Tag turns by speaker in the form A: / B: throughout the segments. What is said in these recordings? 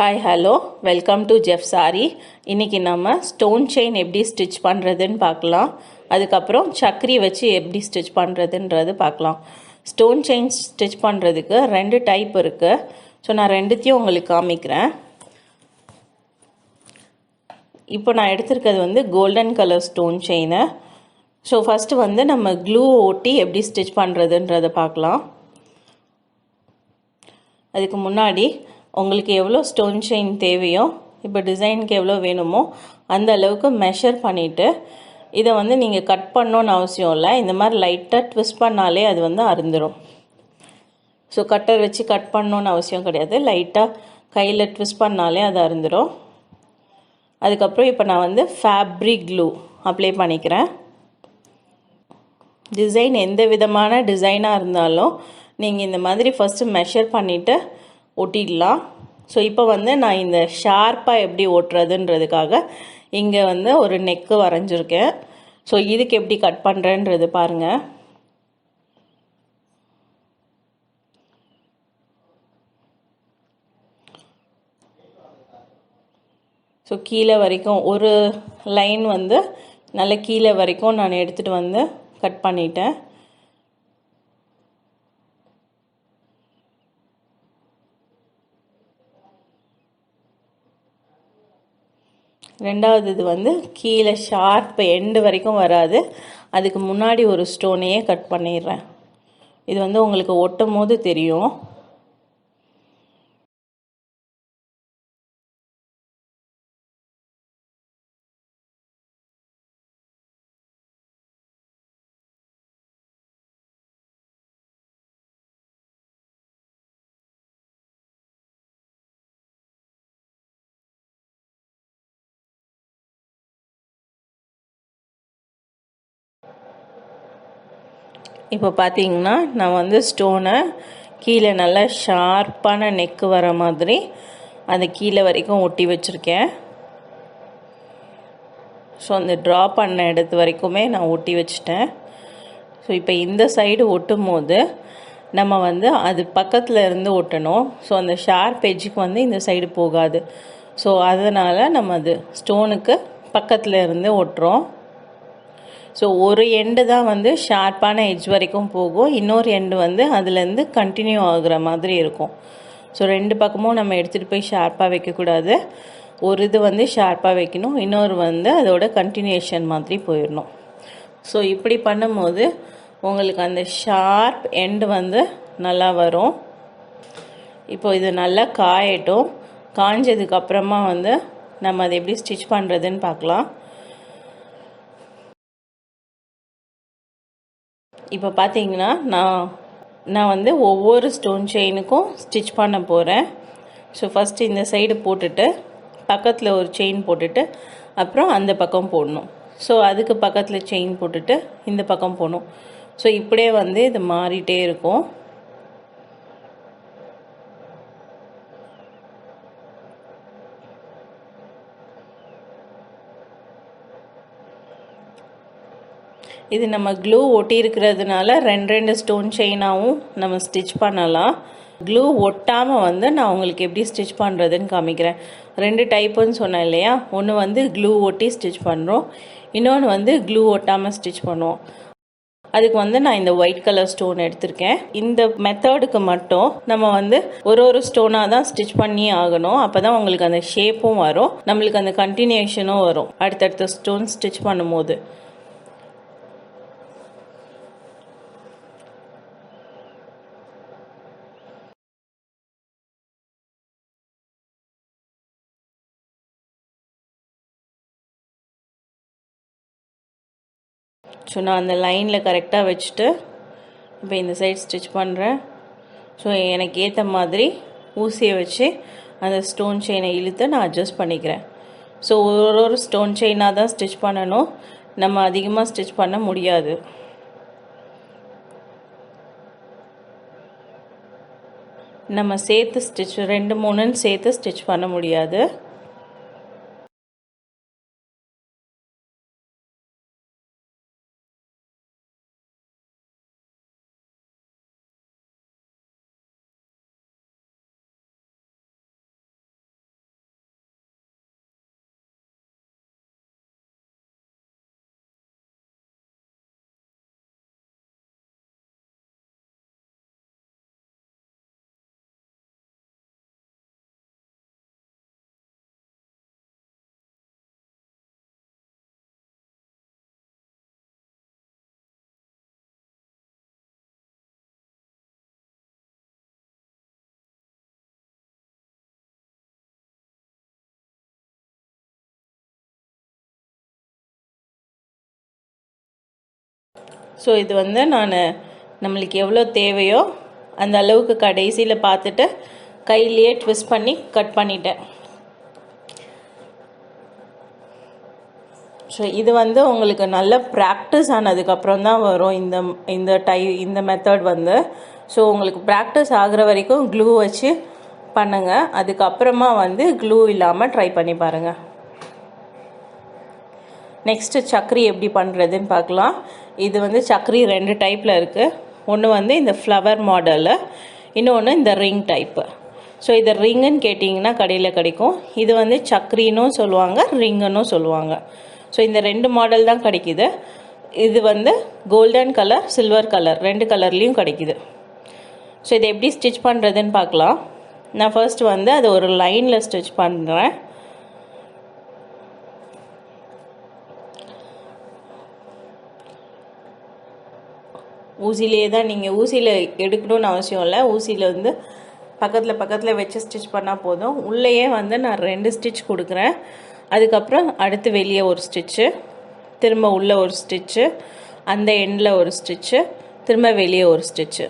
A: Hi, hello. Welcome to JEF'S Aari. இன்னைக்கு நம்ம stone chain எப்படி ஸ்டிச் பண்ணுறதுன்னு பார்க்கலாம். அதுக்கப்புறம் சக்கரி வச்சு எப்படி ஸ்டிச் பண்ணுறதுன்றது பார்க்கலாம். ஸ்டோன் செயின் ஸ்டிச் பண்ணுறதுக்கு ரெண்டு டைப் இருக்குது. ஸோ நான் ரெண்டுத்தையும் உங்களுக்கு காமிக்கிறேன். இப்போ நான் எடுத்திருக்கிறது வந்து golden colour stone chain. So first வந்து நம்ம க்ளூ ஓட்டி எப்படி ஸ்டிச் பண்ணுறதுன்றதை பார்க்கலாம். அதுக்கு முன்னாடி உங்களுக்கு எவ்வளோ ஸ்டோன் செயின் தேவையோ, இப்போ டிசைனுக்கு எவ்வளோ வேணுமோ அந்த அளவுக்கு மெஷர் பண்ணிவிட்டு இதை வந்து நீங்கள் கட் பண்ணணுன்னு அவசியம் இல்லை. இந்த மாதிரி லைட்டாக ட்விஸ்ட் பண்ணாலே அது வந்து அறுந்துடும். ஸோ கட்டர் வச்சு கட் பண்ணணுன்னு அவசியம் கிடையாது. லைட்டாக கையில் ட்விஸ்ட் பண்ணாலே அது அறுந்துடும். அதுக்கப்புறம் இப்போ நான் வந்து ஃபேப்ரிக் க்ளூ அப்ளை பண்ணிக்கிறேன். டிசைன் எந்த விதமான டிசைனாக இருந்தாலும் நீங்கள் இந்த மாதிரி ஃபஸ்ட்டு மெஷர் பண்ணிவிட்டு ஒட்டிடலாம். ஸோ இப்போ வந்து நான் இந்த ஷார்ப்பாக எப்படி ஓட்டுறதுன்றதுக்காக இங்கே வந்து ஒரு நெக்கு வரைஞ்சிருக்கேன். ஸோ இதுக்கு எப்படி கட் பண்ணுறேன்றது பாருங்கள். ஸோ கீழே வரைக்கும் ஒரு லைன் வந்து நல்ல கீழே வரைக்கும் நான் எடுத்துகிட்டு வந்து கட் பண்ணிட்டேன். ரெண்டாவது இது வந்து கீழே ஷார்ப் எண்டு வரைக்கும் வராது, அதுக்கு முன்னாடி ஒரு ஸ்டோனையே கட் பண்ணிடுறேன். இது வந்து உங்களுக்கு ஒட்டும் போது தெரியும். இப்போ பார்த்தீங்கன்னா நான் வந்து ஸ்டோனை கீழே நல்லா ஷார்ப்பான நெக்கு வர மாதிரி அந்த கீழே வரைக்கும் ஒட்டி வச்சுருக்கேன். ஸோ அந்த ட்ரா பண்ண இடத்து வரைக்குமே நான் ஒட்டி வச்சுட்டேன். ஸோ இப்போ இந்த சைடு ஒட்டும் போது நம்ம வந்து அது பக்கத்தில் இருந்து ஒட்டணும். ஸோ அந்த ஷார்ப் எட்ஜுக்கு வந்து இந்த சைடு போகாது. ஸோ அதனால் நம்ம அது ஸ்டோனுக்கு பக்கத்தில் இருந்து ஒட்டுறோம். ஸோ ஒரு எண்டு தான் வந்து ஷார்ப்பான எட்ஜ் வரைக்கும் போகும், இன்னொரு எண்டு வந்து அதுலேருந்து கண்டினியூ ஆகுற மாதிரி இருக்கும். ஸோ ரெண்டு பக்கமும் நம்ம எடுத்துகிட்டு போய் ஷார்ப்பாக வைக்கக்கூடாது. ஒரு இது வந்து ஷார்ப்பாக வைக்கணும், இன்னொரு வந்து அதோட கண்டினியூஷன் மாதிரி போயிடணும். ஸோ இப்படி பண்ணும்போது உங்களுக்கு அந்த ஷார்ப் எண்டு வந்து நல்லா வரும். இப்போ இது நல்லா காயட்டும். காஞ்சதுக்கப்புறமா வந்து நம்ம அதை எப்படி ஸ்டிச் பண்ணுறதுன்னு பார்க்கலாம். இப்போ பார்த்தீங்கன்னா நான் வந்து ஒவ்வொரு ஸ்டோன் செயினுக்கும் ஸ்டிச் பண்ண போகிறேன். ஸோ ஃபஸ்ட்டு இந்த சைடு போட்டுட்டு பக்கத்தில் ஒரு செயின் போட்டுட்டு அப்புறம் அந்த பக்கம் போடணும். ஸோ அதுக்கு பக்கத்தில் செயின் போட்டுட்டு இந்த பக்கம் போடணும். ஸோ இப்படியே வந்து இது மாறிட்டே இருக்கும். இது நம்ம க்ளூ ஒட்டி இருக்கிறதுனால ரெண்டு ஸ்டோன் செயினாகவும் நம்ம ஸ்டிச் பண்ணலாம். க்ளூ ஒட்டாமல் வந்து நான் உங்களுக்கு எப்படி ஸ்டிச் பண்ணுறதுன்னு காமிக்கிறேன். ரெண்டு டைப்புன்னு சொன்னேன் இல்லையா, ஒன்று வந்து க்ளூ ஒட்டி ஸ்டிச் பண்ணுறோம், இன்னொன்று வந்து க்ளூ ஒட்டாமல் ஸ்டிச் பண்ணுவோம். அதுக்கு வந்து நான் இந்த ஒயிட் கலர் ஸ்டோன் எடுத்திருக்கேன். இந்த மெத்தடுக்கு மட்டும் நம்ம வந்து ஒரு ஸ்டோனாக தான் ஸ்டிச் பண்ணி ஆகணும். அப்போ தான் உங்களுக்கு அந்த ஷேப்பும் வரும், நம்மளுக்கு அந்த கண்டினியூஷனும் வரும் அடுத்தடுத்த ஸ்டோன் ஸ்டிச் பண்ணும்போது. ஸோ நான் அந்த லைனில் கரெக்டாக வச்சுட்டு இப்போ இந்த சைட் ஸ்டிச் பண்ணுறேன். ஸோ எனக்கு ஏற்ற மாதிரி ஊசியை வச்சு அந்த ஸ்டோன் செயினை இழுத்து நான் அட்ஜஸ்ட் பண்ணிக்கிறேன். ஸோ ஒரு ஸ்டோன் செயினாக தான் ஸ்டிச் பண்ணணும், நம்ம அதிகமாக ஸ்டிச் பண்ண முடியாது. நம்ம சேர்த்து ஸ்டிச் 2-3 சேர்த்து ஸ்டிச் பண்ண முடியாது. ஸோ இது வந்து நான் நம்மளுக்கு எவ்வளோ தேவையோ அந்த அளவுக்கு கடைசியில் பார்த்துட்டு கையிலேயே ட்விஸ்ட் பண்ணி கட் பண்ணிட்டேன். ஸோ இது வந்து உங்களுக்கு நல்ல ப்ராக்டிஸ் ஆனதுக்கப்புறம் தான் வரும் இந்த மெத்தட் வந்து. ஸோ உங்களுக்கு ப்ராக்டிஸ் ஆகிற வரைக்கும் க்ளூ வச்சு பண்ணுங்கள். அதுக்கப்புறமா வந்து க்ளூ இல்லாமல் ட்ரை பண்ணி பாருங்கள். நெக்ஸ்ட்டு சக்ரி எப்படி பண்ணுறதுன்னு பார்க்கலாம். இது வந்து சக்ரி 2 டைப்பில் இருக்குது. ஒன்று வந்து இந்த ஃப்ளவர் மாடலு, இன்னொன்று இந்த ரிங் டைப்பு. ஸோ இது ரிங்குன்னு கேட்டிங்கன்னா கடையில் கிடைக்கும். இது வந்து சக்ரின்னும் சொல்லுவாங்க, ரிங்குன்னும் சொல்லுவாங்க. ஸோ இந்த 2 மாடல் தான் கிடைக்கிது. இது வந்து கோல்டன் கலர், சில்வர் கலர் 2 கலர்லேயும் கிடைக்கிது. ஸோ இதை எப்படி ஸ்டிச் பண்ணுறதுன்னு பார்க்கலாம். நான் ஃபர்ஸ்ட் வந்து அதை ஒரு லைனில் ஸ்டிச் பண்ணுறேன். ஊசியிலே தான், நீங்கள் ஊசியில் எடுக்கணும்னு அவசியம் இல்லை. ஊசியில் வந்து பக்கத்தில் வச்சு ஸ்டிச் பண்ணால் போதும். உள்ளேயே வந்து நான் 2 ஸ்டிச் கொடுக்குறேன். அதுக்கப்புறம் அடுத்து வெளியே ஒரு ஸ்டிச்சு, திரும்ப உள்ளே ஒரு ஸ்டிச்சு, அந்த எண்டில் ஒரு ஸ்டிச்சு, திரும்ப வெளியே ஒரு ஸ்டிச்சு.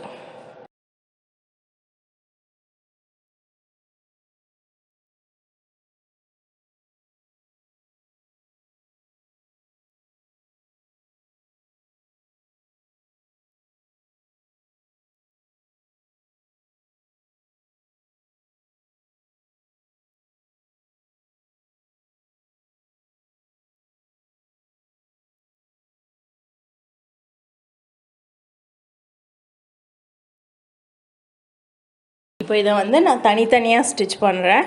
A: இப்போ இதை வந்து நான் தனித்தனியாக ஸ்டிச் பண்ணுறேன்.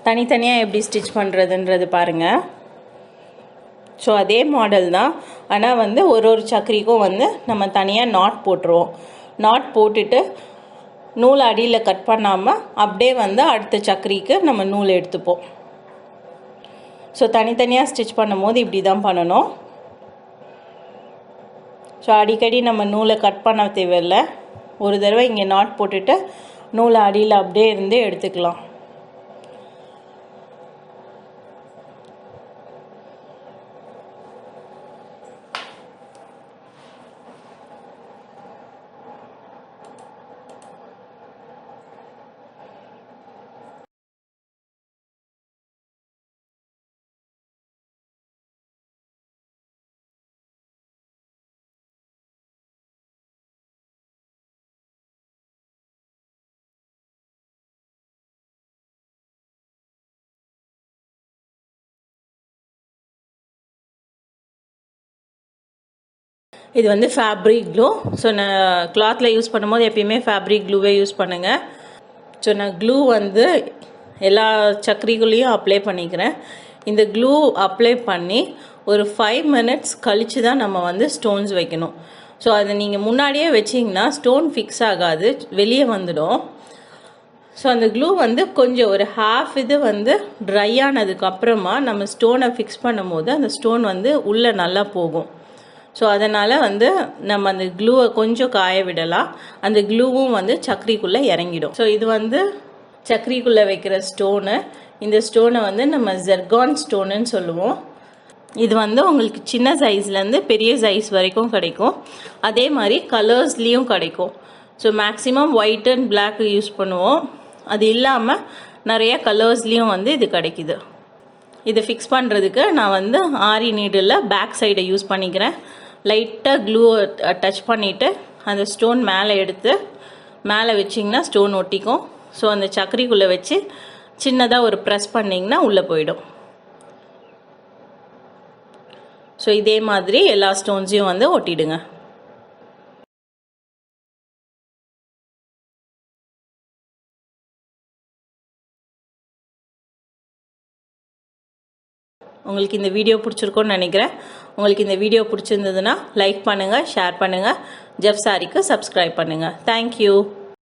A: தனித்தனியாக எப்படி ஸ்டிச் பண்ணுறதுன்றது பாருங்கள். ஸோ அதே மாடல் தான், ஆனால் வந்து ஒரு சக்கரிக்கும் வந்து நம்ம தனியாக நாட் போட்டுருவோம். நாட் போட்டுட்டு நூல் அடியில் கட் பண்ணாமல் அப்படியே வந்து அடுத்த சக்கரிக்கு நம்ம நூல் எடுத்துப்போம். ஸோ தனித்தனியாக ஸ்டிச் பண்ணும் போது இப்படி தான் பண்ணணும். ஸோ அடிக்கடி நம்ம நூலை கட் பண்ண தேவையில்லை. ஒரு தடவை இங்கே நாட் போட்டுட்டு நூலை அடியில் அப்படியே இருந்து எடுத்துக்கலாம். இது வந்து ஃபேப்ரிக் க்ளூ. ஸோ நான் கிளாத்தில் யூஸ் பண்ணும்போது எப்பயுமே ஃபேப்ரிக் க்ளூவே யூஸ் பண்ணுங்கள். ஸோ நான் க்ளூ வந்து எல்லா சக்கரிக்குள்ளேயும் அப்ளை பண்ணிக்கிறேன். இந்த க்ளூ அப்ளை பண்ணி ஒரு 5 minutes கழித்து தான் நம்ம வந்து ஸ்டோன்ஸ் வைக்கணும். ஸோ அதை நீங்கள் முன்னாடியே வச்சிங்கன்னா ஸ்டோன் ஃபிக்ஸ் ஆகாது, வெளியே வந்துடும். ஸோ அந்த க்ளூ வந்து கொஞ்சம் ஒரு ஹாஃப் இது வந்து ட்ரை ஆனதுக்கப்புறமா நம்ம ஸ்டோனை ஃபிக்ஸ் பண்ணும் போது அந்த ஸ்டோன் வந்து உள்ளே நல்லா போகும். ஸோ அதனால் வந்து நம்ம அந்த க்ளூவை கொஞ்சம் காய விடலாம். அந்த க்ளூவும் வந்து சக்கரிக்குள்ளே இறங்கிடும். ஸோ இது வந்து சக்கரிக்குள்ளே வைக்கிற ஸ்டோனு. இந்த ஸ்டோனை வந்து நம்ம ஜெர்கான் ஸ்டோனுன்னு சொல்லுவோம். இது வந்து உங்களுக்கு சின்ன சைஸ்லேருந்து பெரிய சைஸ் வரைக்கும் கிடைக்கும். அதே மாதிரி கலர்ஸ்லேயும் கிடைக்கும். So maximum white and black use பண்ணுவோம். அது இல்லாமல் நிறைய கலர்ஸ்லேயும் வந்து இது கிடைக்கிது. இதை ஃபிக்ஸ் பண்ணுறதுக்கு நான் வந்து ஆரி நீடில் பேக் சைடை யூஸ் பண்ணிக்கிறேன். லைட்டாக க்ளூ டச் பண்ணிவிட்டு அந்த ஸ்டோன் மேலே எடுத்து மேலே வச்சிங்கன்னா ஸ்டோன் ஒட்டிக்கும். ஸோ அந்த சக்கரிக்குள்ளே வச்சு சின்னதாக ஒரு ப்ரெஸ் பண்ணிங்கன்னா உள்ளே போயிடும். ஸோ இதே மாதிரி எல்லா ஸ்டோன்ஸையும் வந்து ஒட்டிடுங்க. உங்களுக்கு இந்த வீடியோ பிடிச்சிருக்கோன்னு நினைக்கிறேன். உங்களுக்கு இந்த வீடியோ பிடிச்சிருந்ததுன்னா லைக் பண்ணுங்கள், ஷேர் பண்ணுங்கள், ஜெஃப்ஸ் ஆரிக்கு சப்ஸ்கிரைப் பண்ணுங்கள். தேங்க்யூ.